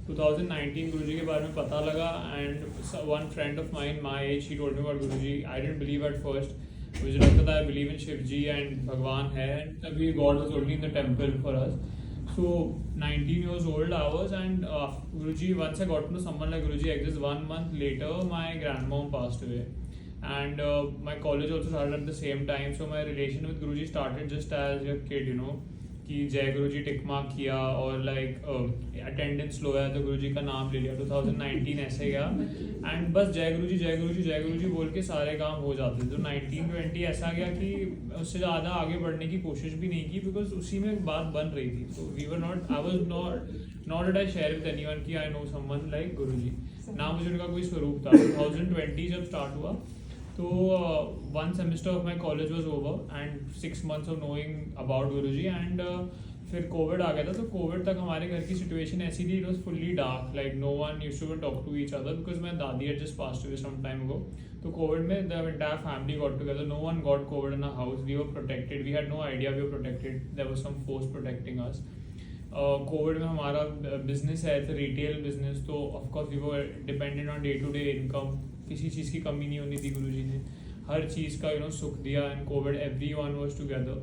2019 गुरुजी के बारे में पता लगा and one friend of mine my age he told me about Guruji. I didn't believe at first. मुझे लगता था I believe in Shiv ji and भगवान है, एंड तभी God was only in the temple for us. So 19 years old I was, and Guruji, once I got to know someone like Guruji exists, 1 month later my grandmom passed away, and my college also started at the same time. So my relation with Guruji started just as a kid, you know, कि जय गुरुजी tick mark किया और like attendance लो है तो गुरुजी का नाम ले लिया. 2019 ऐसे गया एंड बस जय गुरुजी जय गुरुजी जय गुरुजी बोल के सारे काम हो जाते. तो 1920 ऐसा गया कि उससे ज़्यादा आगे बढ़ने की कोशिश भी नहीं की, बिकॉज उसी में बात बन रही थी. तो we were not, I was not at I share with anyone कि I know someone like Guruji. ना मुझे उनका कोई स्वरूप था. 2020 जब स्टार्ट हुआ तो 1 semester of my college was over and 6 months of knowing about Guruji, and फिर कोविड आ गया था. तो कोविड तक हमारे घर की सिचुएशन ऐसी थी, it was fully dark, like no one used to talk to each other because my दादी had just passed away some time ago. तो कोविड में the entire family got together. No one got Covid in a house. We were protected. We had no idea we were protected. There was some force protecting us. Covid में हमारा business है, retail business, तो of course we were dependent on day to day income. किसी चीज़ की कमी नहीं होनी थी. गुरुजी ने हर चीज़ का सुख दिया. And Covid everyone was together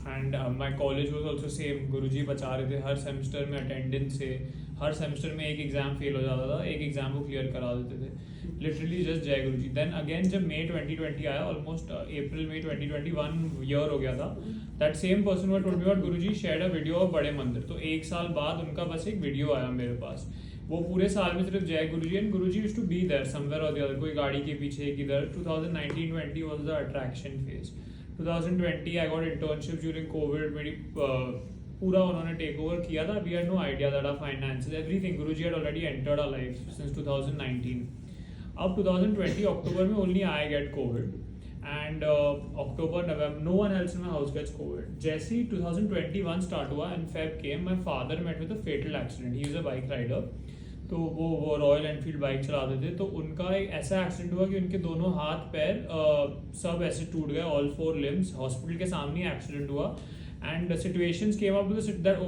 and my college was also same. Guruji बचा रहे थे हर सेमेस्टर में अटेंडेंस से. हर सेमेस्टर में एक एग्जाम फेल हो जाता था, एक एग्जाम को क्लियर करा देते थे. लिटरली जस्ट जय गुरुजी. देन अगेन जब मई 2020 आया, ऑलमोस्ट अप्रैल मई 2020 1 ईयर हो गया था. That same person who told me about Guruji shared a video of बड़े मंदिर. तो 1 साल बाद उनका बस एक वीडियो आया मेरे पास. वो पूरे साल में सिर्फ जय Guruji and Guruji used to be there somewhere और द अदर. कोई गाड़ी के पीछे किधर. 2019-20 was the attraction phase. 2020 I got internship during Covid. मेरी पूरा उन्होंने टेक ओवर किया था. We had no idea that our finances everything Guruji had already entered our life since 2019. अब 2020 अक्टूबर में only I get Covid and October November no one else in my house gets Covid. जैसे ही 2021 start हुआ and Feb came, my father met with a fatal accident. He is a bike rider. तो वो royal Enfield bike चलाते थे. तो उनका एक ऐसा एक्सीडेंट हुआ कि उनके दोनों हाथ पैर सब ऐसे टूट गए, ऑल 4 limbs. हॉस्पिटल के सामने एक्सीडेंट हुआ and situations came up to that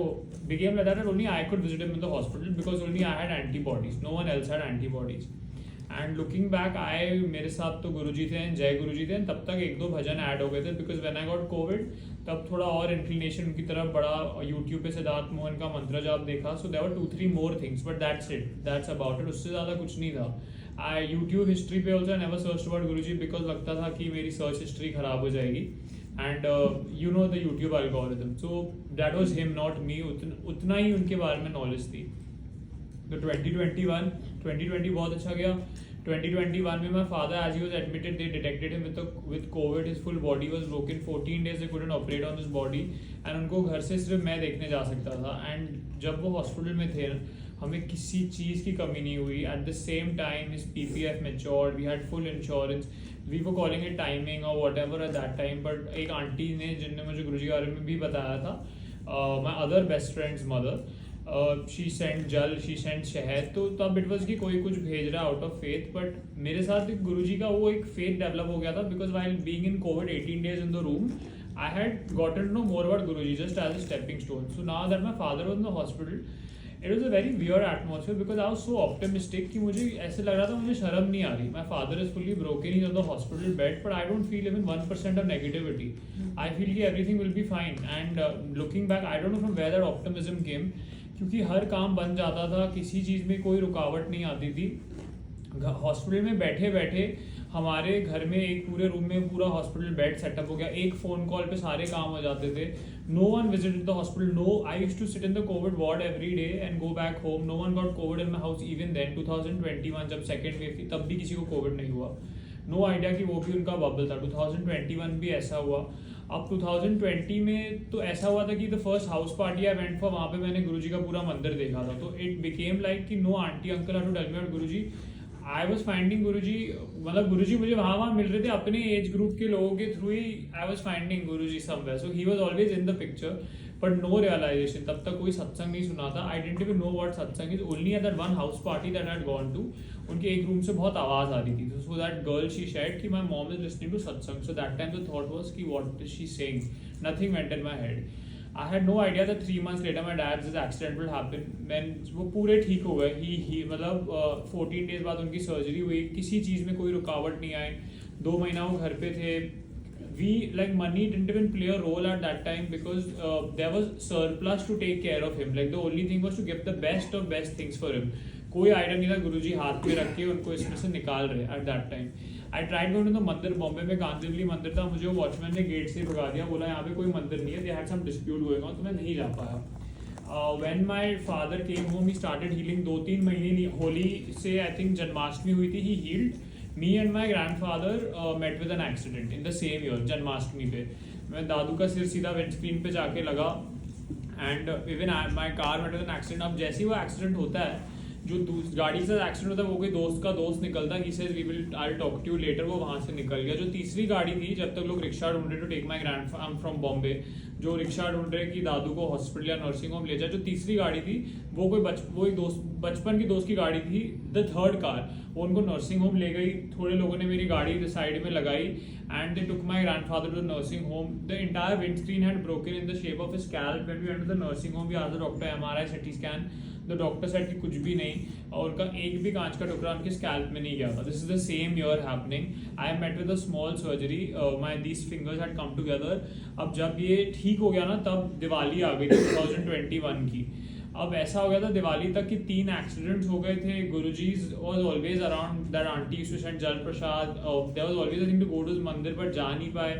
became like that only I could visit him in the hospital because only I had antibodies. No one else had antibodies. And looking back मेरे साथ तो गुरुजी थे, जय गुरुजी थे. तब तक 1-2 भजन add हो गए थे because when I got Covid तब थोड़ा और इंक्लिनेशन उनकी तरफ बढ़ा. यूट्यूब पे सिद्धार्थ मोहन का मंत्र जाप देखा. So there were 2-3 more things but that's it, that's about it. उससे ज़्यादा कुछ नहीं था. आई यूट्यूब हिस्ट्री पे also never search about Guruji because लगता था कि मेरी सर्च हिस्ट्री खराब हो जाएगी. And you know the YouTube algorithm. So that was him not me. उतना ही उनके बारे में नॉलेज थी. तो 2020 बहुत अच्छा गया. 2021 में my father, as he was admitted, they detected him with COVID. His full body was broken. 14 days they couldn't operate on his body. And उनको घर से सिर्फ मैं देखने जा सकता था. And जब वो हॉस्पिटल में थे हमें किसी चीज़ की कमी नहीं हुई. At the same time his PPF matured. We had full insurance. We were calling it timing or whatever at that time. But एक आंटी ने जिनने मुझे गुरुजी के बारे में भी बताया था, my other best friend's mother, she sent जल, शी सेंट शहद. तो तब इट वॉज कि कोई कुछ भेज रहा है आउट ऑफ फेथ. बट मेरे साथ गुरुजी का वो एक फेथ डेवलप हो गया था because while being in Covid 18 days in the room I had gotten to know more about Guruji just as a stepping stone. So now that my father was in the hospital, it was a very weird atmosphere because I was so optimistic कि मुझे ऐसे लग रहा था मुझे शर्म नहीं आ रही. My father is fully broken, he is on the hospital bed, but I don't feel even 1% of negativity. I feel कि everything will be fine. And looking back I don't know from where that optimism came, क्योंकि हर काम बन जाता था. किसी चीज़ में कोई रुकावट नहीं आती थी. हॉस्पिटल में बैठे बैठे हमारे घर में एक पूरे रूम में पूरा हॉस्पिटल बेड सेटअप हो गया. एक फ़ोन कॉल पे सारे काम हो जाते थे. No one visited the hospital. No, I used to sit in the Covid ward every day and go back home. No one got Covid in my house even then. 2021 जब second wave थी तब भी किसी को Covid नहीं हुआ. No idea कि वो भी उनका बबल था. 2021 भी ऐसा हुआ. अब 2020 में तो ऐसा हुआ था कि the first house party I went for, वहाँ पे मैंने गुरुजी का पूरा मंदिर देखा था. तो इट बिकेम लाइक कि no aunty uncle have to tell me about Guruji. I was finding Guruji, मतलब गुरुजी मुझे वहाँ मिल रहे थे अपने एज ग्रुप के लोगों के थ्रू ही. I was finding Guruji somewhere. So he was always in the picture but no realisation. तब तक कोई सत्संग नहीं सुना था. I didn't even know what satsang is. Only at that one house party that I had gone to, उनके एक room से बहुत आवाज़ आ रही थी. So that girl she shared कि my mom is listening to satsang. So that time the thought was कि what is she saying. Nothing went in my head. I had no idea that 3 months later my dad's accident will happen. When वो पूरे ठीक हो गए, ही मतलब 14 days बाद उनकी surgery हुई, किसी चीज़ में कोई रुकावट नहीं आई, 2 महीना वो घर पे थे. We like money didn't even play a role at that time because there was surplus to take care of him. Like the only thing was to get the best of best things for him. कोई idea नहीं था गुरुजी हाथ में रख के उनको इसमें से निकाल रहे at that time. I tried going to the mandir, Bombay में कांदिवली मंदिर था, मुझे वॉचमैन ने गेट से भगा दिया, बोला यहाँ पे कोई मंदिर नहीं है, they had some dispute going on, तो मैं नहीं जा पाया. When my father came home he started healing. 2-3 महीने होली से आई थिंक जन्माष्टमी हुई थी, he healed. Me and my grandfather met with an accident in the same year Janmashtami पे. मैं दादू का सिर सीधा विंडस्क्रीन पे जाके लगा and even my car met with an accident. अब जैसे ही वो एक्सीडेंट होता है, जो गाड़ी से एक्सीडेंट होता है वो कोई दोस्त का दोस्त निकलता है, he says we will I talk to you later, वो वहाँ से निकल गया. जो तीसरी गाड़ी थी, जब तक लोग रिक्शा ढूंढ रहे to take my grand, I am from Bombay, जो रिक्शा ढूंढ रहे कि दादू को हॉस्पिटल या नर्सिंग होम ले जाए, जो तीसरी गाड़ी थी वो वो एक दोस्त, बचपन की दोस्त की गाड़ी थी, द थर्ड कार. वो उनको नर्सिंग होम ले गई. थोड़े लोगों ने मेरी गाड़ी साइड में लगाई and they took my grandfather to the nursing home. The entire windscreen had broken in the shape of his scalp. When we went to the nursing home we asked the doctor MRI CT scan. The doctor said कि कुछ भी नहीं, और उनका एक भी कांच का टुकड़ा उनके स्कैल्प में नहीं गया था. This is the same year happening. I met with a small surgery, my these fingers had come together. अब जब ये ठीक हो गया ना, तब दिवाली आ गई 2021 की. अब ऐसा हो गया था दिवाली तक कि 3 एक्सीडेंट्स हो गए थे. Guruji was always around, that aunty used to send jal prasad, there was always a thing to go to mandir, but जा नहीं पाए.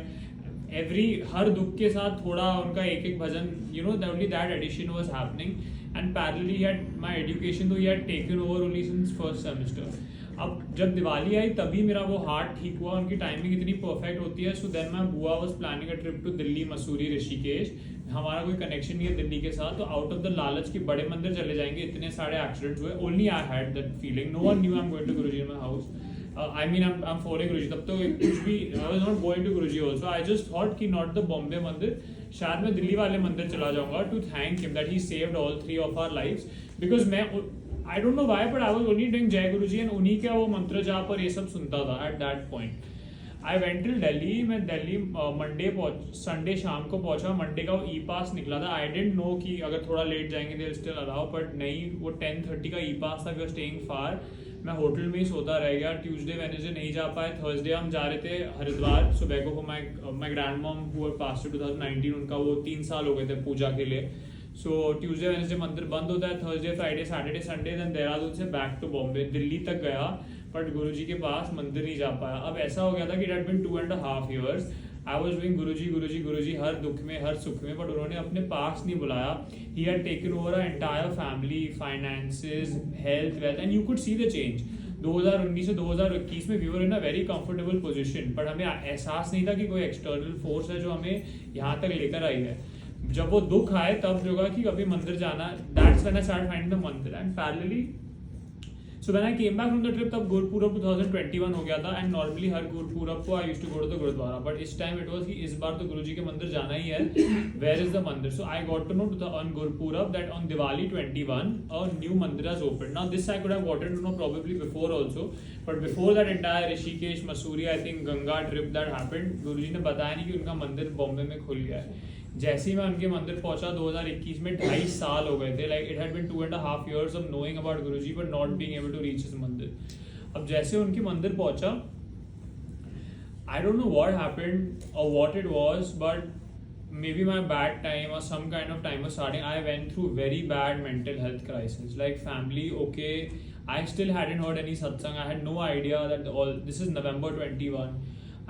हर दुख के साथ थोड़ा उनका एक भजन, you know, only that addition was happening. And parallelly he had my education, तो he had taken over only since first semester. अब जब दिवाली आई तभी मेरा वो हार्ट ठीक हुआ. उनकी टाइमिंग इतनी परफेक्ट होती है. So then my bua was planning a trip to Delhi, Mussoorie, Rishikesh. हमारा कोई कनेक्शन नहीं है दिल्ली के साथ, तो आउट ऑफ द लालच की बड़े मंदिर चले जाएंगे. इतने सारे एक्सीडेंट्स हुए. Only I had that feeling. No one knew I am going to Guruji in my house. I mean, I'm following Guruji. तब तो कुछ भी, I was not going to Guruji also. I just thought कि not the Bombay मंदिर, शायद मैं दिल्ली वाले मंदिर चला जाऊँगा to thank him that he saved all 3 of our lives. Because मैं, I don't know why, but I was only doing Jai Guruji and उन्हीं का वो मंत्र जाप और ये सब सुनता था at that point. I went till Delhi. मैं दिल्ली मंडे संडे शाम को पहुंचा. मंडे का वो ई-पास निकला था. आई डिडंट नो कि अगर थोड़ा लेट जाएंगे they'll still allow, बट नहीं, वो 10:30 का ई-पास था. वी आर स्टेइंग फार. मैं होटल में ही सोता रह गया. ट्यूसडे वेडनेसडे नहीं जा पाए. थर्सडे हम जा रहे थे हरिद्वार. सुबह को my grand mom who passed 2019, उनका वो 3 साल हो गए थे पूजा के लिए. सो ट्यूसडे वेडनेसडे मंदिर बंद होता है. Thursday Friday Saturday Sunday, then Dehradun से बैक टू बॉम्बे. दिल्ली तक गया बट गुरुजी के पास मंदिर नहीं जा पाया. अब ऐसा हो गया था कि it had been 2.5 years. I was doing Guruji Guruji Guruji हर दुख में हर सुख में, बट उन्होंने अपने पास नहीं बुलाया. He had taken over a entire family, finances, health, wealth, and you could see the change. 2019 से 2021 में we were in a very comfortable position, but हमें एहसास नहीं था कि कोई एक्सटर्नल फोर्स है जो हमें यहाँ तक लेकर आई है. जब वो दुख आए तब होगा कि अभी मंदिर जाना. That's when I start finding the mandir. And parallelly so when I came back from the trip, तब गुरपूरब 2021 हो गया था. एंड नॉर्मली हर गुरपूरब को I used to go to the gurdwara, but इस टाइम इट वाज कि इस बार तो गुरुजी के मंदिर जाना ही है. Where is the mandir? So I got to know on Gurpurab that on Diwali 21 a new mandir has opened. Now this I could have gotten to know probably before also, but before that entire Rishikesh, Mussoorie, I think Ganga trip that happened, गुरुजी ने बताया नहीं कि उनका मंदिर बॉम्बे में खुल गया है. जैसे ही मैं उनके मंदिर पहुंचा 2021 में, 2.5 साल हो गए थे. Like it had been 2.5 years of knowing about Guruji but not being able to reach his मंदिर. अब जैसे उनके मंदिर पहुंचा, I don't know what happened or what it was, but maybe my bad time or some kind of time was starting. I went through very bad mental health crisis. Like family, okay, I still hadn't heard any satsang. I had no idea that this is November 21.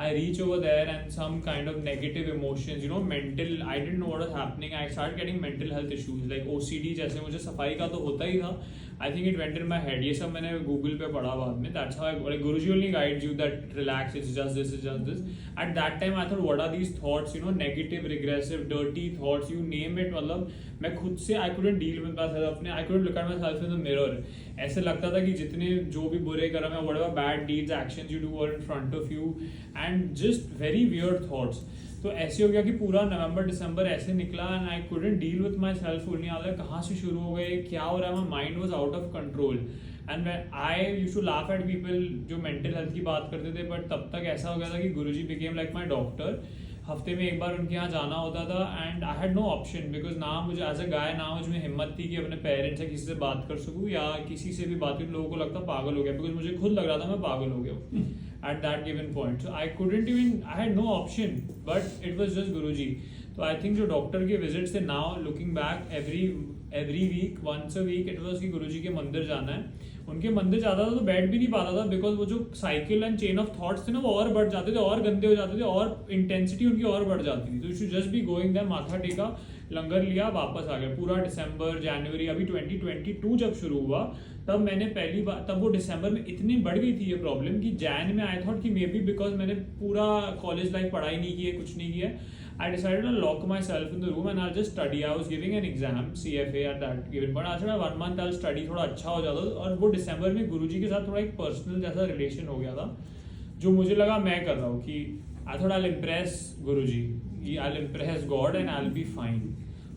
I reach over there and some kind of negative emotions, you know, mental, I didn't know what was happening. I started getting mental health issues like OCD. जैसे मुझे सफाई का तो होता ही था. I think it went in my head. ये सब मैंने Google पे पढ़ा बाद में. That's how like Guruji only guides you that relax, it's just this, it's just this. At that time I thought, what are these thoughts, you know, negative, regressive, dirty thoughts, you name it. मतलब मैं खुद से I couldn't deal with myself अपने, I couldn't look at myself in the mirror. ऐसे लगता था कि जितने जो भी बुरे कर्म है, whatever bad deeds, actions you do are in front of you, and just very weird thoughts. तो ऐसे हो गया कि पूरा नवंबर दिसंबर ऐसे निकला and I couldn't deal with my self. उन्हें आता है कहाँ से शुरू हो गए, क्या हो रहा है. My mind was out of control and I used to laugh at people जो मेंटल हेल्थ की बात करते थे. बट तब तक ऐसा हो गया था कि Guruji became like my doctor. हफ्ते में एक बार उनके यहाँ जाना होता था and I had no option because ना मुझे एज अ गाय ना मुझ में हिम्मत थी कि अपने पेरेंट्स से किसी से बात कर सकूँ या किसी से भी बात करूँ, लोगों को लगता पागल हो गया बिकॉज मुझे खुद लग रहा था मैं पागल हो गया हूँ at that given point. So I couldn't even, I had no option, but it was just Guruji. So I think जो डॉक्टर के विजिट्स थे now looking back every week once a week it was कि गुरुजी के मंदिर जाना है. उनके मंदिर जाता था तो बैठ भी नहीं पाता था बिकॉज वो जो cycle and chain of thoughts थे ना वो और बढ़ जाते थे और गंदे हो जाते थे और इंटेंसिटी उनकी और बढ़ जाती थी. तो you should just be going there, माथा टेका, लंगर लिया, वापस आ गया. पूरा दिसंबर जनवरी अभी 2022 जब शुरू हुआ तब मैंने पहली बार, तब वो दिसंबर में इतनी बढ़ गई थी ये प्रॉब्लम कि जैन में आई थॉट कि मे बी बिकॉज मैंने पूरा कॉलेज लाइफ पढ़ाई नहीं की है, कुछ नहीं किया. I decided to lock myself in the room and I'll just study. I was giving an exam, CFA at that given point. I said 1 month I'll study, थोड़ा अच्छा हो जाता. और वो दिसंबर में गुरुजी के साथ थोड़ा एक पर्सनल जैसा रिलेशन हो गया था जो मुझे लगा मैं कर रहा हूँ कि I thought I'll impress Guruji, I'll impress God and I'll be fine.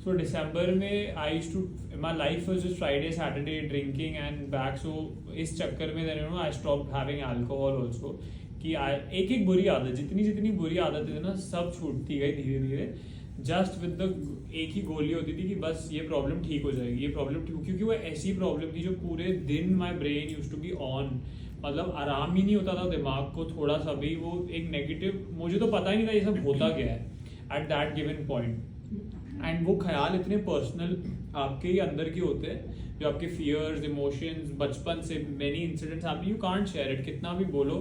So दिसंबर में I used to, my life was just Friday, Saturday drinking and back. So इस चक्कर में then you know I stopped having alcohol also. कि एक एक बुरी आदत, जितनी बुरी आदतें थी ना सब छूटती गई धीरे धीरे. जस्ट विद द एक ही गोली होती थी कि बस ये प्रॉब्लम ठीक हो जाएगी, ये प्रॉब्लम ठीक, क्योंकि वो ऐसी प्रॉब्लम थी जो पूरे दिन my brain used to be on. मतलब आराम ही नहीं होता था दिमाग को थोड़ा सा भी. वो एक नेगेटिव, मुझे तो पता ही नहीं था ये सब होता क्या है eight that given point. And वो ख्याल इतने पर्सनल आपके ही अंदर के होते हैं जो आपके फियर्स, इमोशंस, बचपन से मेनी इंसिडेंट्स आप, यू कांट शेयर इट. कितना भी बोलो,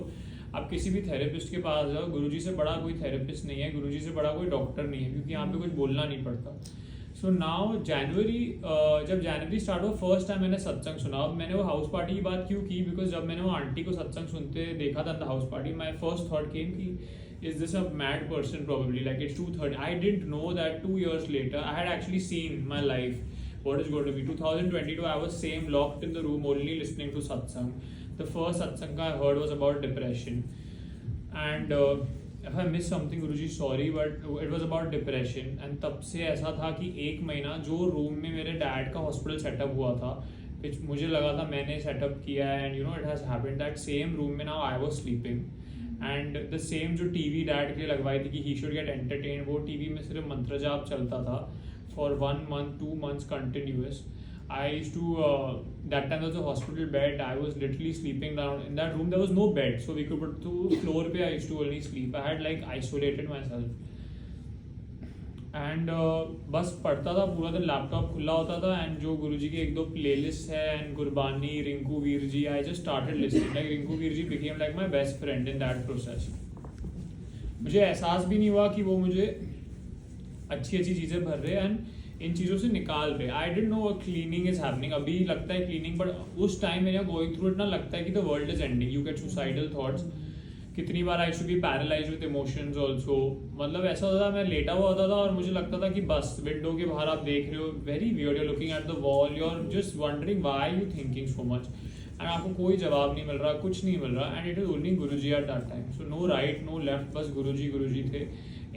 आप किसी भी थेरेपिस्ट के पास जाओ, गुरुजी से बड़ा कोई थेरेपिस्ट नहीं है, गुरुजी से बड़ा कोई डॉक्टर नहीं है, क्योंकि यहाँ पे कुछ बोलना नहीं पड़ता. सो नाउ जनवरी, जब जनवरी स्टार्ट हुआ फर्स्ट टाइम मैंने सत्संग सुना. अब मैंने वो हाउस पार्टी की बात क्यों की, बिकॉज जब मैंने वो आंटी को सत्संग सुनते देखा था house party, my first thought came कि is this a mad person probably, like it's 2:30. I didn't know that 2 years later I had actually seen my life what is going to be. 2022 I was same locked in the room only listening to satsang. The first satsang I heard was about depression, and if I missed something Guruji sorry, but it was about depression. And तब से ऐसा था कि एक महीना जो room में मेरे डैड का हॉस्पिटल सेटअप हुआ था, which मुझे लगा था मैंने सेटअप किया है, and you know it has happened, that same room में now I was sleeping. And the same जो टीवी डैड के लिए लगवाई थी कि he should get entertained, वो टीवी में सिर्फ मंत्र जाप चलता था for 1 month 2 months continuous. I used to, that time there was a hospital bed, I was literally sleeping down in that room. There was no bed, so we could put to floor pe I used to only sleep. I had like isolated myself. And बस पढ़ता था पूरा दिन, laptop खुला होता था, and जो गुरुजी की 1-2 प्लेलिस्ट है and Gurbani, Rinku Veer ji, I just started listening. Like Rinku Veer ji became like my best friend in that process. मुझे एहसास भी नहीं हुआ कि वो मुझे अच्छी चीज़ें भर रहे एंड इन चीज़ों से निकाल रहे. I didn't know cleaning is happening. अभी लगता है क्लीनिंग, बट उस टाइम मेरे गोइंग थ्रू इट ना लगता है कि the world is ending. You get suicidal thoughts. कितनी बार I should be paralyse with emotions also. मतलब ऐसा होता था, मैं लेटा हुआ होता था और मुझे लगता था कि बस विंडो के बाहर आप देख रहे हो, very weird, you are looking at the wall, you are just wondering why you thinking so much, and आपको कोई जवाब नहीं मिल रहा, कुछ नहीं मिल रहा. And it is only Guruji at that time. So no right no left, बस गुरुजी थे.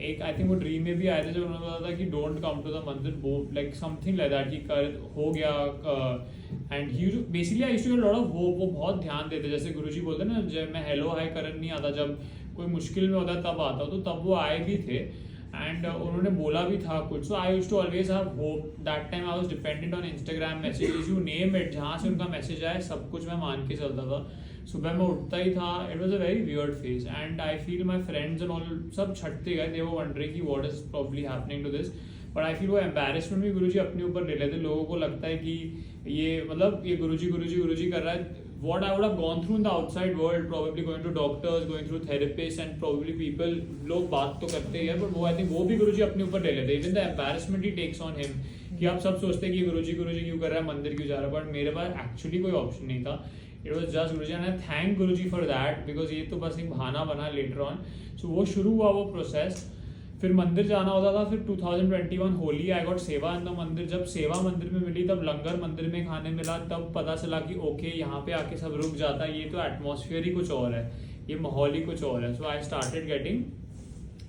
एक आई थिंक वो ड्रीम में भी आए थे जब उन्होंने बताया था कि don't come to the mandir, like something like that, कि कर हो गया. And he basically I used to get lot of hope. वो बहुत ध्यान देते, जैसे गुरुजी बोलते हैं ना, जब मैं हेलो हाय करन नहीं आता, जब कोई मुश्किल में होता है तब आता, तो तब वो आए भी थे एंड उन्होंने बोला भी था कुछ. So I used to always have hope. That time I was dependent on Instagram messages, you name it, जहाँ से उनका मैसेज आए सब कुछ मैं मान के चलता था. सुबह में उठता ही था. It was a very weird phase and I feel my friends and all सब छटते गए. दे वर वंडरिंग कि what is probably happening to this. But I feel वो एम्बैरेसमेंट भी गुरुजी अपने ऊपर ले लेते. लोगों को लगता है कि ये मतलब ये गुरुजी कर रहा है. What I would have gone through in the outside world, probably going to doctors, going through therapists, and probably people, लोग बात तो करते हैं, but वो I think वो भी गुरुजी अपने ऊपर ले लेते. Even the embarrassment he takes on him, कि आप सब सोचते हैं कि गुरुजी क्यों कर रहा है, मंदिर क्यों जा रहा है, but मेरे पास actually कोई option नहीं था. It was just Guruji, and I thank Guruji for that, because ये तो बस एक बहाना बना later on. So वो शुरू हुआ वो process. फिर मंदिर जाना होता था. फिर 2021 होली आई गॉट सेवा इन द मंदिर. जब सेवा मंदिर में मिली, तब लंगर मंदिर में खाने मिला, तब पता चला कि ओके यहाँ पे आके सब रुक जाता है, ये तो एटमॉस्फेयर ही कुछ और है, ये माहौल ही कुछ और है. So I started getting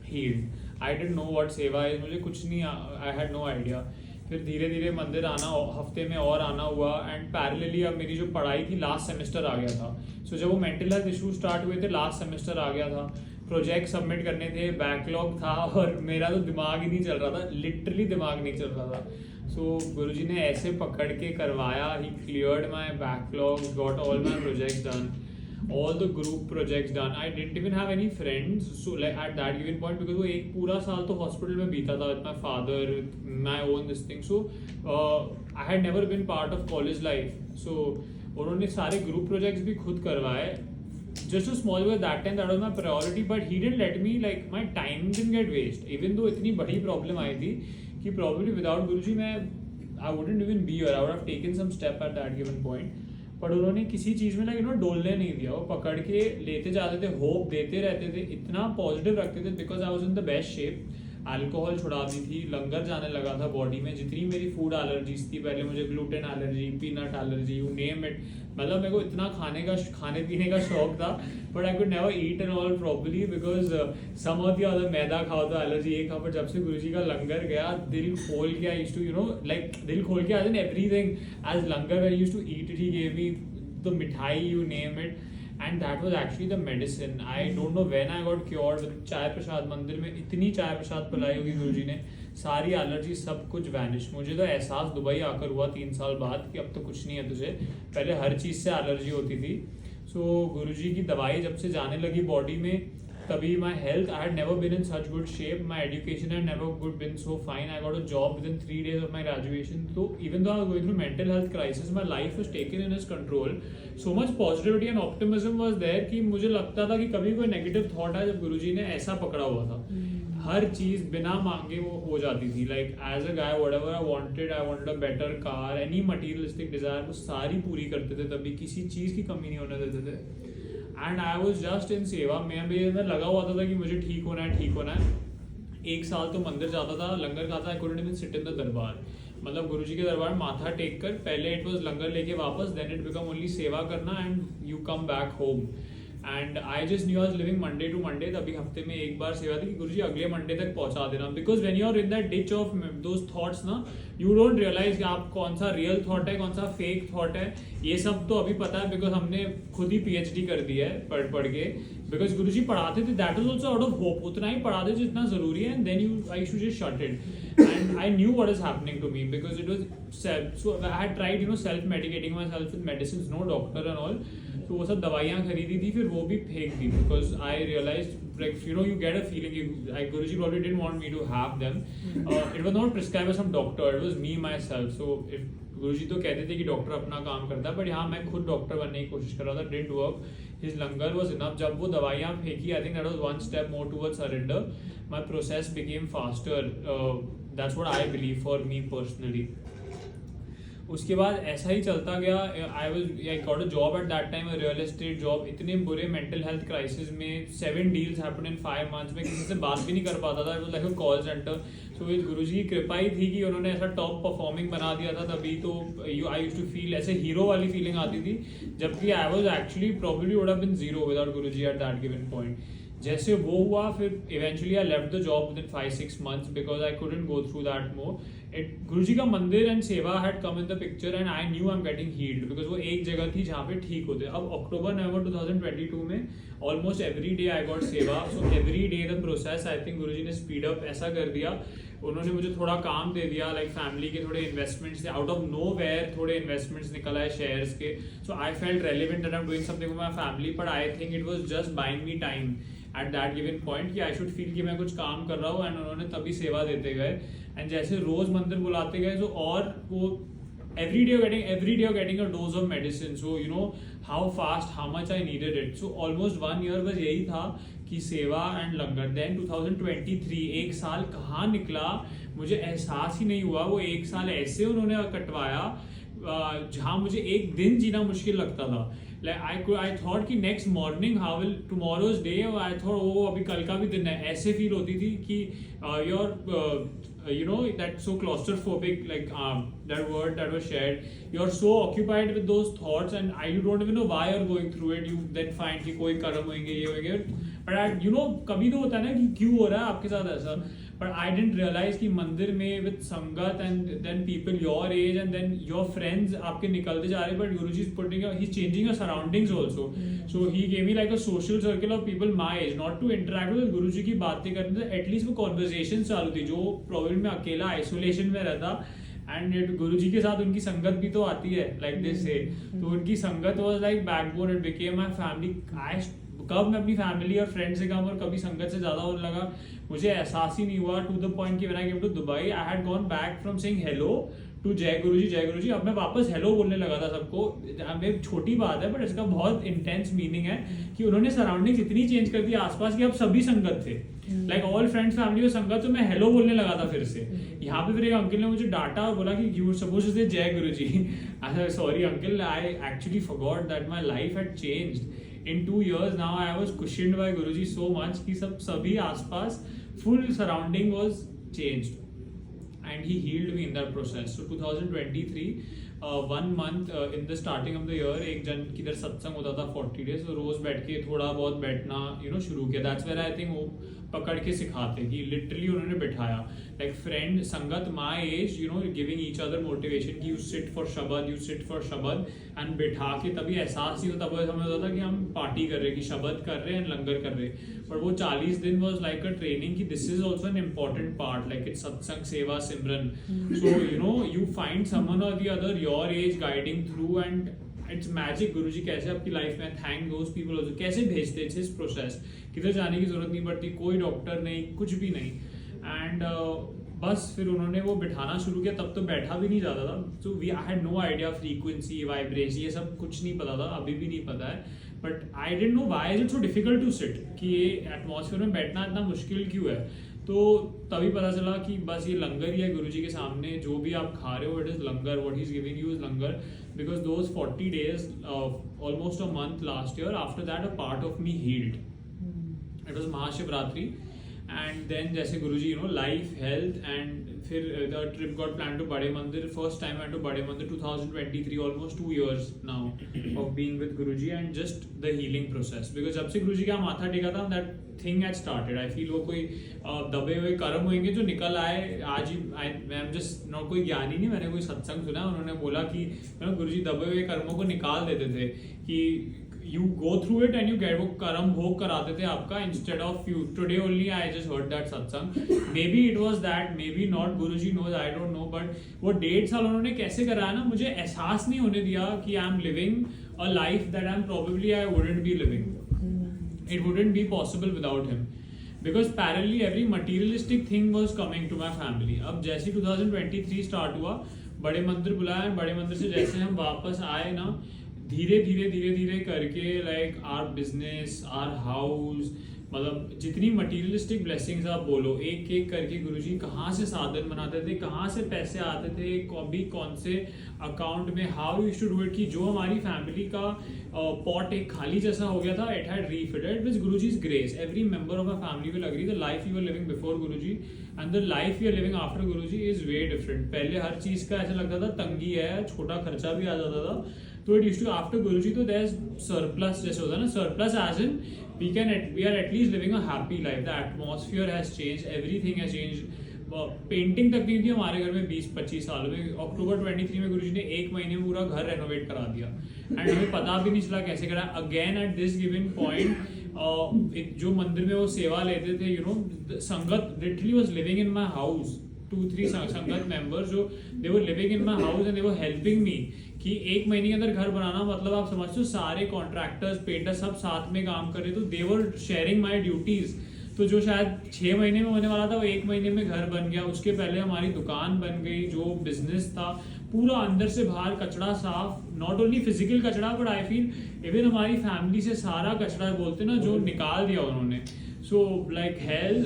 healed. I didn't know what seva है, मुझे कुछ नहीं, आई हैड नो आइडिया. फिर धीरे धीरे मंदिर आना, हफ्ते में और आना हुआ. एंड पैरेलली अब मेरी जो पढ़ाई थी, लास्ट सेमेस्टर आ गया था. सो जब वो मेंटल हेल्थ इशू स्टार्ट हुए थे, लास्ट सेमेस्टर आ गया था. प्रोजेक्ट सबमिट करने थे, बैकलॉग था और मेरा तो दिमाग ही नहीं चल रहा था, लिटरली दिमाग नहीं चल रहा था. सो गुरुजी ने ऐसे पकड़ के करवाया. ही cleared my backlog, got all my projects done, all the group projects done. I didn't even have any friends, so like at that given point, because वो एक पूरा साल तो हॉस्पिटल में बीता था with my father, my own this thing. So I had never been part of college life. So उन्होंने सारे group projects भी खुद करवाए. Just a small way that time that was my priority, but he didn't let me, like my time didn't get waste. Even though इतनी बड़ी problem आई थी कि probably without गुरुजी मैं I wouldn't even be here. I would have taken some step at that given point. पर उन्होंने किसी चीज़ में ना डोलने नहीं दिया. वो पकड़ के लेते जाते थे, होप देते रहते थे, इतना पॉजिटिव रखते थे. Because I was in the best shape. Alcohol छुड़ा दी थी, लंगर जाने लगा था बॉडी में. जितनी मेरी फूड एलर्जीज थी, पहले मुझे gluten allergy, peanut allergy, you name it. मतलब मेरे को इतना खाने पीने का शौक था, but I could never eat and all properly because some of the other मैदा खाओ तो एलर्जी ये खाओ. पर जब से गुरुजी का लंगर गया, दिल खोल के आई यूज्ड टू लाइक दिल खोल के, as in everything as langar when used to eat it, he gave me the mithai, you name it, and that was actually the medicine. I don't know when I got cured with चाय प्रसाद. मंदिर में इतनी चाय प्रसाद पिलाई होगी गुरुजी ने, सारी allergy सब कुछ वैनिश. मुझे तो एहसास दुबई आकर हुआ 3 साल बाद कि अब तो कुछ नहीं है तुझे. पहले हर चीज़ से एलर्जी होती थी. सो गुरुजी की दवाई जब से जाने लगी बॉडी में, तभी my health, I had never been in such good shape. My education had never been so fine. I got a job within 3 days of my graduation. So even though I was going through mental health crisis, my life was taken in its control. So much positivity and optimism was there कि मुझे लगता था कि कभी कोई negative thought है, जब गुरुजी ने ऐसा पकड़ा हुआ था. हर चीज़ बिना मांगे वो हो जाती थी. Like as a guy, whatever I wanted a better car, any materialistic desire, वो सारी पूरी करते थे. तभी किसी चीज़ की कमी नहीं होने देते थे. And I was just in सेवा. मैं लगा हुआ था कि मुझे ठीक होना है. 1 साल तो मंदिर जाता था, लंगर खाता. I couldn't even seat in the दरबार. मतलब गुरुजी के दरबार माथा टेक कर, पहले इट वॉज लंगर लेके वापस, देन इट बिकम ओनली सेवा करना and you come back home. And I just knew I was living Monday to Monday. तभी हफ्ते में एक बार सेवा थी कि गुरुजी अगले मंडे तक पहुंचा देना. Because when you are in that ditch of those thoughts ना, यू डोंट रियलाइज कि आप कौन सा रियल थॉट है, कौन सा फेक थॉट है. ये सब तो अभी पता है बिकॉज हमने खुद ही PhD कर दी है पढ़ के. बिकॉज गुरुजी पढ़ाते थे, that is also out of hope. उतना ही पढ़ाते जितना जरूरी है, and then I should just shut it. And I knew what is happening to me because it was self. So I had tried self medicating my self with medicine, no doctor and all. तो वो सब दवाइयाँ खरीदी थी, फिर वो भी फेंक दी. Because I realise like you get a feeling like Guruji probably didn't want me to have them. It was not prescribed by some doctor, it was me myself. So if गुरुजी तो कहते थे कि डॉक्टर अपना काम करता है, but यहाँ मैं खुद डॉक्टर बनने की कोशिश कर रहा था. Didn't work. His langar was enough. जब वो दवाइयाँ फेंकी, I think that was one step more towards surrender. My process became faster. That's what I believe for me personally. उसके बाद ऐसा ही चलता गया. I got a job eight that time, real estate job. इतने बुरे मेंटल हेल्थ क्राइसिस में 7 deals happened in 5 months में. किसी से बात भी नहीं कर पाता था. It was like a call centre. सो गुरुजी की कृपा ही थी कि उन्होंने ऐसा टॉप परफॉर्मिंग बना दिया था. तभी तो आई यूज्ड टू फील ऐसे हीरो वाली फीलिंग आती थी, जबकि I was actually probably would have been zero without Guruji at that given point. जैसे वो हुआ, फिर eventually I left the job within 5-6 months because I couldn't go through that more. Guruji का मंदिर and seva had come in the picture and I knew I am getting healed because वो एक जगह थी जहाँ पे ठीक होते. अब अक्टूबर नवंबर 2022 में almost every day I got seva. So every day the process, I think Guruji ने स्पीड अप ऐसा कर दिया. उन्होंने मुझे थोड़ा काम दे दिया, लाइक फैमिली के थोड़े इन्वेस्टमेंट्स थे. आउट ऑफ नो वेयर थोड़े इन्वेस्टमेंट्स निकल आए शेयर्स के. So I felt relevant that I am doing something for my family, but I think it was just buying me time at that given point कि I should feel कि मैं कुछ काम कर रहा हूँ. एंड उन्होंने तभी सेवा देते गए. एंड जैसे रोज मंदिर बुलाते गए, तो और वो every day you're getting a dose of medicine. So you know how fast, how much I needed it. So almost 1 year बस यही था कि सेवा एंड लंगर. देन 2023 एक साल कहाँ निकला मुझे एहसास ही नहीं हुआ. वो एक साल ऐसे उन्होंने कटवाया जहाँ मुझे एक दिन जीना मुश्किल लगता था. Like I thought कि next morning how will tomorrow's day, I thought वो अभी कल का भी दिन है. ऐसे फील होती थी कि you're that so claustrophobic, like that word that was shared. You're so occupied with those thoughts and you don't even know why you're going through it. You then find कि कोई कर्म होंगे, ये होंगे. But कभी तो होता है ना कि क्यों हो रहा है आपके साथ ऐसा. बट आई डेंट रियलाइज कि मंदिर में with sangat and then people your age and then your friends आपके निकलते जा रहे, but Guruji is putting, he is changing your surroundings also. So he gave me like a social circle of people my age, not to interact with Guruji की बातें करने, at least वो conversation चालू थी, जो प्रॉब्लम में अकेला आइसोलेशन में रहता. एंड गुरुजी के साथ उनकी संगत भी तो आती है, लाइक दिस से, तो उनकी संगत was like backbone, it became my family. कब मैं अपनी फैमिली और फ्रेंड से कम और कभी संगत से ज्यादा होने लगा मुझे एहसास ही नहीं हुआ. टू द पॉइंट कि when I came to Dubai I had gone back from saying hello to Jai Guruji. अब मैं वापस हेलो बोलने लगा था सबको. एक छोटी बात है बट इसका बहुत इंटेंस मीनिंग है कि उन्होंने सराउंडिंग्स इतनी चेंज कर दी आसपास की अब सभी संगत थे, लाइक ऑल फ्रेंड्स फैमिली में संगत. तो मैं हेलो बोलने लगा था फिर से. यहाँ पे फिर एक अंकल ने मुझे डांटा और बोला कि you suppose to say Jai Guruji. I said sorry uncle, I actually forgot that my life had changed. In 2 years now I was cushioned by Guruji so much कि सभी आसपास full surrounding was changed and he healed me in that process. So 2023 1 month in the starting of the year एक जन किधर सत्संग होता था 40 days, तो रोज बैठ के थोड़ा बहुत बैठना शुरू किया. That's where I think वो पकड़ के सिखाते कि लिटरली उन्होंने बिठाया, लाइक फ्रेंड संगत my age giving each other motivation कि यू सिट फॉर शबद एंड बिठा के तभी एहसास ही होता, तब हमें होता था कि हम पार्टी कर रहे हैं, कि शबद कर रहे हैं एंड लंगर कर रहे हैं. बट वो 40 दिन वॉज लाइक अ ट्रेनिंग कि this is also an important part, like it's satsang seva simran. So you find someone और the other your age guiding through and it's magic. Guruji कैसे आपकी लाइफ में थैंक दोस पीपल आल्सो, कैसे भेजते it's his process, किधर जाने की जरूरत नहीं पड़ती, कोई डॉक्टर नहीं, कुछ भी नहीं. एंड बस फिर उन्होंने वो बिठाना शुरू किया. तब तो बैठा भी नहीं जाता था, so we I had no idea frequency vibration ये सब कुछ नहीं पता था, अभी भी नहीं पता है. But I didn't know why is it so difficult to sit, कि ये एटमॉस्फेयर में बैठना इतना मुश्किल क्यों है. तो तभी पता चला कि बस ये लंगर ही है गुरुजी के सामने, जो भी आप खा रहे हो it is langar, what he is giving you is langar. Because those 40 days almost a month last year, after that a part of me healed. It was Mahashivratri. And then जैसे गुरुजी लाइफ हेल्थ एंड फिर the trip got plan to Bade Mandir. First time I to Bade Mandir 2023, almost 2 years now of being with Guruji and just the healing process. Because जब से गुरुजी का माथा टेका था that thing had started. I feel वो कोई दबे हुए कर्म होंगे जो निकल आए आज ही. आई एम जस्ट नॉट कोई ज्ञानी नहीं, मैंने कोई सत्संग सुना, उन्होंने बोला कि गुरुजी दबे हुए कर्मों को निकाल देते थे कि you go through it and you get वो कर्म भोग कराते थे आपका instead of you. Today only I just heard that satsang. Maybe it was that, maybe not. Guruji knows, I don't know. But वो 1.5 साल उन्होंने कैसे कराया ना, मुझे एहसास नहीं होने दिया कि I am living a life that I am probably I wouldn't be living. It wouldn't be possible without him. Because parallelly every materialistic thing was coming to my family. अब जैसे 2023 स्टार्ट हुआ, बड़े मंदिर बुलाया, बड़े मंदिर से जैसे हम वापस आए ना, धीरे धीरे करके like our business, our house, मतलब जितनी मटीरियलिस्टिक ब्लेसिंग्स आप बोलो, एक एक करके गुरुजी कहाँ से साधन बनाते थे, कहाँ से पैसे आते थे, कभी कौन से अकाउंट में, how you should do it, कि जो हमारी फैमिली का पॉट एक खाली जैसा हो गया था, it had refitted with Guruji's grace. Every member of a family will agree the life you are living before Guruji and the life you are living after Guruji is way different. पहले हर चीज का ऐसा लगता था तंगी है, छोटा खर्चा भी आ जाता था. तो it used to after Guruji तो देयर इज सरप्लस, जैसे होता है ना, surplus as in we are at least living a happy life. The atmosphere has changed, everything has changed. Painting तक नहीं थी हमारे घर में 20-25 सालों में. अक्टूबर 23 में गुरुजी ने 1 महीने में पूरा घर रेनोवेट करा दिया एंड हमें पता भी नहीं चला कैसे करा. Again at this given point जो मंदिर में वो सेवा लेते थे, sangat literally was living in my house. 2-3 sangat members जो they were living in my house and they were helping me. कि 1 महीने के अंदर घर बनाना मतलब आप समझते हो, सारे कॉन्ट्रैक्टर्स, पेंटर सब साथ में काम कर रहे. तो दे वर शेयरिंग माय ड्यूटीज. तो जो शायद 6 महीने में होने वाला था वो 1 महीने में घर बन गया. उसके पहले हमारी दुकान बन गई, जो बिजनेस था पूरा अंदर से बाहर कचरा साफ, नॉट ओनली फिजिकल कचरा बट आई फील इवन हमारी फैमिली से सारा कचरा बोलते ना जो निकाल दिया उन्होंने. So like health,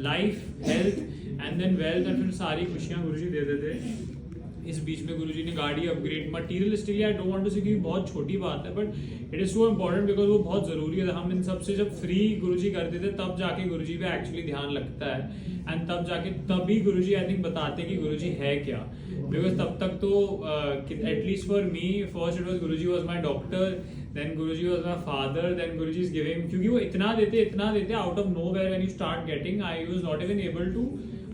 life, health and then wealth and फिर सारी खुशियाँ गुरुजी दे देते. इस बीच में गुरुजी ने गाड़ी upgrade, materialistically I don't want to say कि बहुत छोटी बात है but it is so important because वो बहुत जरूरी है. हम इन सब से जब फ्री गुरुजी करते थे तब जाके गुरुजी पे एक्चुअली ध्यान लगता है एंड तब जाके तभी गुरुजी आई थिंक बताते कि गुरुजी है क्या. बिकॉज तब तक तो at least for me first it was Guruji was my doctor, then Guruji was my father, then Guruji is giving, क्योंकि वो इतना देते out of nowhere when you start getting, I was not even able to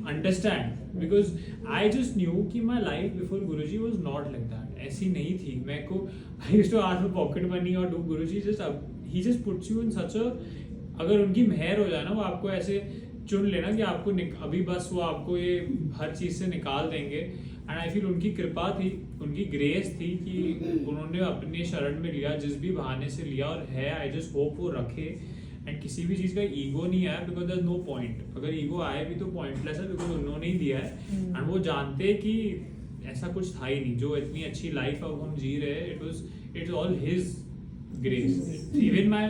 understand because I just knew कि my life before Guruji was not like that, ऐसी नहीं थी। मेरे को I used to ask for pocket money और do Guruji he just puts you in सच अ, अगर उनकी मेहर हो जाए ना वो आपको ऐसे चुन लेना कि आपको अभी बस वो आपको ये हर चीज से निकाल देंगे। एंड आई फील उनकी कृपा थी, उनकी ग्रेस थी कि उन्होंने अपने शरण में लिया, जिस भी बहाने से लिया और है। आई जस्ट होप वो रखे एंड किसी भी चीज का ईगो नहीं आया because there is no point. अगर ईगो आए भी तो पॉइंटलेस है बिकॉज उन्होंने ही दिया है एंड वो जानते कि ऐसा कुछ था ही नहीं। जो इतनी अच्छी लाइफ अब हम जी रहे हैं, it's all his grace. Even my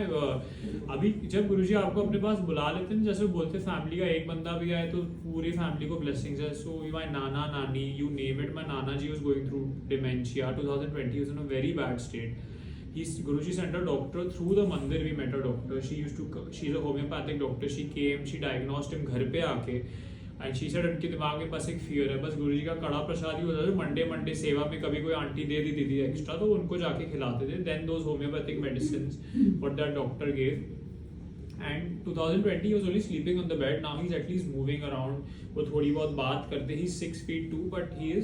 अभी जब गुरुजी आपको अपने पास बुला लेते हैं, जैसे बोलते फैमिली का एक बंदा भी आए तो पूरी फैमिली को ब्लेसिंग्स है। सो माय नाना नानी, you name it, my nana ji was going through dementia 2020, was in a very bad state. Guruji sent a doctor through the mandir. We met a doctor. She's a homeopathic doctor. She came, she diagnosed him घर पे आके, and she said उनके दिमाग में बस एक fear है, बस गुरुजी का कड़ा प्रसाद ही होता था। मंडे सेवा में कभी कोई आंटी दे दी दीदी एक्स्ट्रा तो उनको जाके खिलाते थे। Then those homeopathic medicines what that doctor gave. And 2020 he was only sleeping on the bed. Now he's at least moving around. वो थोड़ी बहुत बात करते। He's 6'2", but he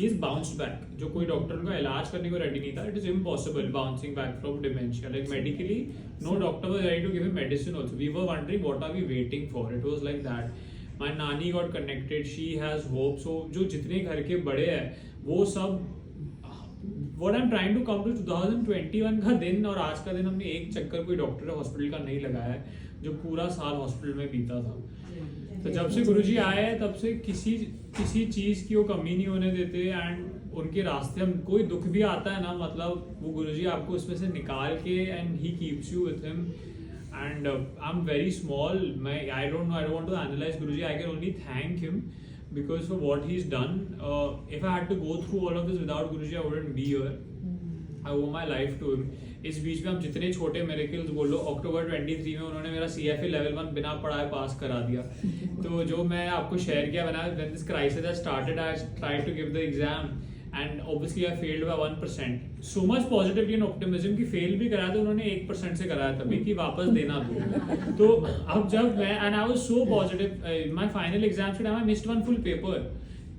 is bounced back. जो कोई डॉक्टर उनका इलाज करने को रेडी नहीं था। It is impossible bouncing back from dementia. Like medically, no doctor was ready to give him medicine also. We were wondering what are we waiting for. It was like that. My nani got connected. She has hope. So जो जितने घर के बड़े हैं वो सब, what I'm trying to come to 2021 का दिन और आज का दिन, हमने एक चक्कर कोई डॉक्टर हॉस्पिटल का नहीं लगाया है, जो पूरा साल हॉस्पिटल में बीता था। तो जब से गुरुजी आए हैं तब से किसी चीज की वो कमी नहीं होने देते। एंड उनके रास्ते हम कोई दुख भी आता है ना, मतलब वो गुरुजी आपको उसमें से निकाल के and he keeps you with him. And I am very small, I don't want to analyse Guruji, I can only thank him because for what he's done. If I had to go through all of this without Guruji, I wouldn't be here. I owe my life to him. इस बीच में हम जितने छोटे miracles बोलो, अक्टूबर 23 में उन्होंने मेरा CFA level 1 बिना पढ़ाए पास करा दिया। तो जो मैं आपको शेयर किया, when this crisis has started, I tried to give the exam and obviously I failed by 1%. So much positivity and optimism कि फेल भी कराया तो उन्होंने 1% से कराया तभी कि वापस देना दो। तो अब जब मैं and I was so positive, my final exam sheet I missed one full paper.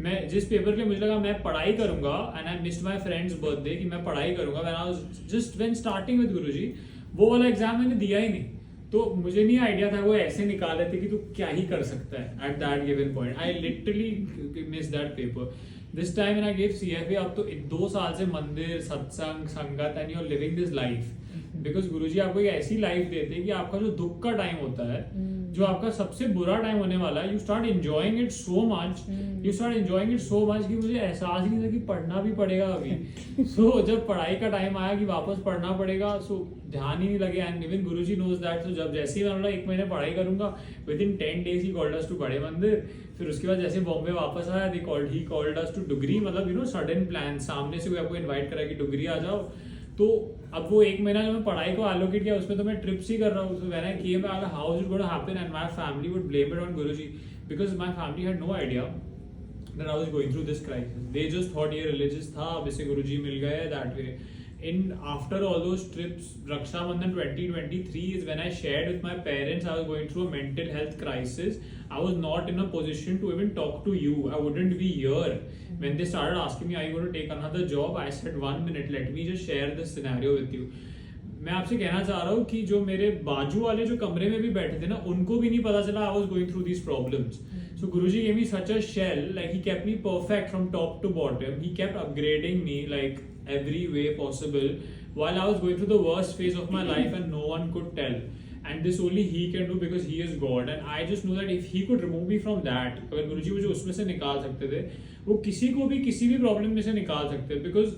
मैं जिस पेपर के लिए मुझे लगा मैं पढ़ाई करूंगा and I missed my friend's birthday कि मैं पढ़ाई करूंगा, when I was when starting with गुरुजी, वो वाला एग्जाम मैंने दिया ही नहीं। तो मुझे नहीं आइडिया था वो ऐसे निकाले थे कि तू क्या ही कर सकता है at that given point. I literally missed that paper. This time when I gave CFA, अब तो 2 साल से मंदिर, सत्संग, संगत and you're living this life. Because गुरुजी आपको एक ऐसी लाइफ देते हैं कि आपका जो दुख का टाइम होता है, जो आपका सबसे बुरा टाइम होने वाला है, you start enjoying it so much कि मुझे एहसास ही नहीं था कि पढ़ना भी पड़ेगा अभी। So जब पढ़ाई का टाइम आया कि वापस पढ़ना पड़ेगा, so ध्यान ही नहीं लगे। And even Guruji knows that. So जब जैसे ही मैं बोला 1 महीने पढ़ाई करूंगा, within 10 days he called us to बड़े मंदिर। फिर उसके बाद जैसे बॉम्बे वापस आया, he called us to Dugri, मतलब सडन प्लान, सामने से कोई आपको इन्वाइट करा कि डुगरी आ जाओ। तो अब वो 1 महीना जो मैं पढ़ाई को एलोकेट किया उसमें तो मैं ट्रिप्स ही कर रहा हूँ। When I came back, how is it going to happen, and my family would blame it on Guruji because my family had no idea that I was going through this crisis. They just thought ये religious था, अब इसे गुरुजी मिल गए that way. In after all those trips, Raksha Bandhan 2023 is when I shared with my parents I was going through a mental health crisis. I was not in a position to even talk to you. I wouldn't be here. When they started asking me, are you going to take another job? I said 1 minute, let me just share this scenario with you. मैं आपसे कहना चाह रहा हूँ कि जो मेरे बाजू वाले जो कमरे में भी बैठे थे ना, उनको भी नहीं पता चला I was going through these problems. So Guruji gave me such a shell, like he kept me perfect from top to bottom. He kept upgrading me like every way possible while I was going through the worst phase of my life and no one could tell. And this only he can do because he is God. And I just know that if he could remove me from that, अगर गुरुजी मुझे उसमें से निकाल सकते थे, वो किसी को भी किसी भी प्रॉब्लम में से निकाल सकते। बिकॉज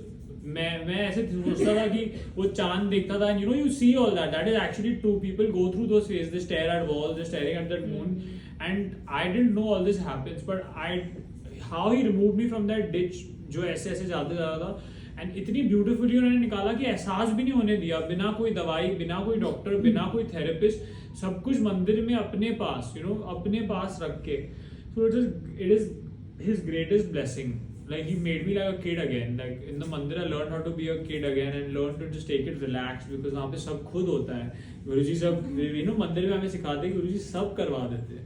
मैं ऐसे सोचता था कि वो चांद देखता था and you see all that is actually true. People go through those phases, they stare at walls, they're staring at that moon, and I didn't know all this happens, but how he removed me from that ditch जो ऐसे जाते जा रहा था, and इतनी beautifully उन्होंने निकाला कि एहसास भी नहीं होने दिया, बिना कोई दवाई, बिना कोई डॉक्टर, बिना कोई थेरेपिस्ट, सब कुछ मंदिर में अपने पास अपने पास रख के। So it is his greatest blessing. like he made me like a kid again. Like in the mandir I learned how to be a kid again and learn to just take it relaxed because वहाँ पे सब खुद होता है. गुरुजी सब मंदिर में हमें सिखाते हैं, गुरुजी सब करवा देते हैं.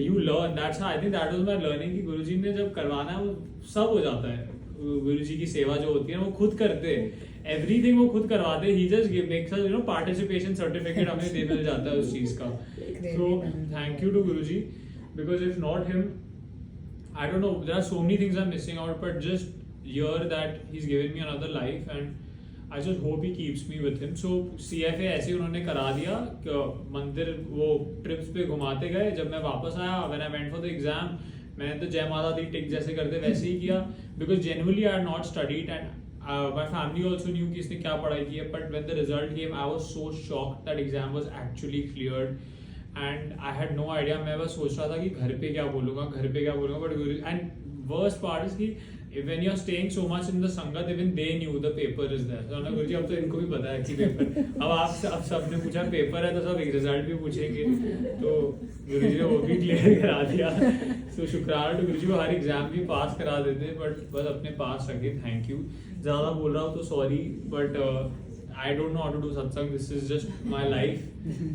You learn. That's how I think that was my learning कि गुरुजी ने जब करवाना है वो सब हो जाता है. गुरुजी की सेवा जो होती है वो खुद करते हैं. Everything वो खुद करवाते हैं. He just makes us participation certificate हमें दे मिल जाता है उस चीज का. So thank you to Guruji because if not him, I don't know, there are so many things I'm missing out, but just hear that he's given me another life and I just hope he keeps me with him. So CFA ऐसे ही उन्होंने करा दिया कि मंदिर वो trips पे घुमाते गए. जब मैं वापस आया, when I went for the exam, मैंने तो जय माता दी टिक जैसे करते वैसे ही किया because genuinely I had not studied and my family also knew कि इसने क्या पढ़ाई की है. But when the result came, I was so shocked that exam was actually cleared. And I had no idea. मैं बस सोच रहा था कि घर पे क्या बोलूँगा. But and worst part is कि when you are staying so much in the संगत, even they knew the paper is there. So गुरुजी अब तो इनको भी पता है कि पेपर. अब सबने पूछा पेपर है तो सब रिजल्ट भी पूछेंगे. तो गुरुजी ने वो भी क्लियर करा दिया. So शुक्राना तो गुरुजी को हर एग्जाम भी पास करा देते. बट बस अपने पास रखे. Thank you. ज़्यादा बोल रहा हूँ तो sorry. But I don't know how to do satsang. This is just my life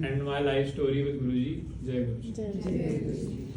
and my life story with Guruji. Jai Guruji.